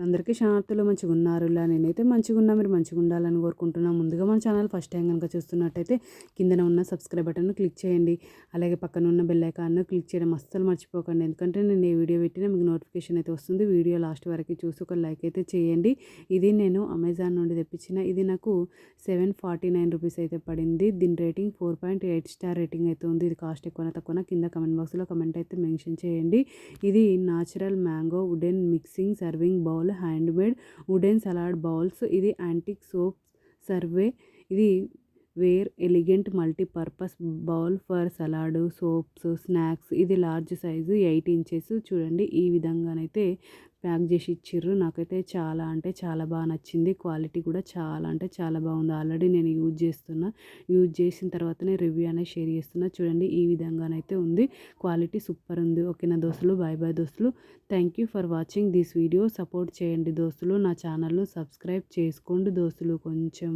అందరికీ శాంతులు మంచిగున్నారులా. నేనైతే మంచిగున్నా. మీరు మంచిగుండాలని కోరుకుంటున్నా. ముందుగా మన ఛానల్ ఫస్ట్ టైం కనుక చూస్తున్నట్టయితే కిందన ఉన్న సబ్స్క్రైబ్ బటన్ను క్లిక్ చేయండి. అలాగే పక్కన ఉన్న బెల్ ఐకాన్ను క్లిక్ చేయడం అస్సలు మర్చిపోకండి. ఎందుకంటే నేను ఏ వీడియో పెట్టినా మీకు నోటిఫికేషన్ అయితే వస్తుంది. వీడియో లాస్ట్ వరకు చూసి ఒక లైక్ అయితే చేయండి. ఇది నేను అమెజాన్ నుండి తెప్పించిన. ఇది నాకు 749 రూపీస్ అయితే పడింది. దీని రేటింగ్ 4.8 స్టార్ రేటింగ్ అయితే ఉంది. ఇది కాస్ట్ ఎక్కువనా తక్కువనా కింద కమెంట్ బాక్స్లో కమెంట్ అయితే మెన్షన్ చేయండి. ఇది natural mango wooden mixing serving bowl handmade wooden salad bowls. ఇది యాంటిక్ సోప్ సర్వే. ఇది ware elegant multipurpose bowl for salad soups snacks. ఇది లార్జ్ సైజు 8 ఇంచెస్. చూడండి ఈ విధంగానైతే ప్యాక్ చేసి ఇచ్చిర్రు. నాకైతే చాలా అంటే చాలా బాగా నచ్చింది. క్వాలిటీ కూడా చాలా అంటే చాలా బాగుంది. ఆల్రెడీ నేను యూజ్ చేసిన తర్వాతనే రివ్యూ అనేది షేర్ చేస్తున్నా. చూడండి ఈ విధంగానైతే ఉంది. క్వాలిటీ సూపర్ ఉంది. ఓకేనా దోస్తులు, బాయ్ బాయ్ దోస్తులు. Thank you for watching this video. Support చేయండి దోస్తులు. నా ఛానల్ను సబ్స్క్రైబ్ చేసుకోండి దోస్తులు కొంచెం.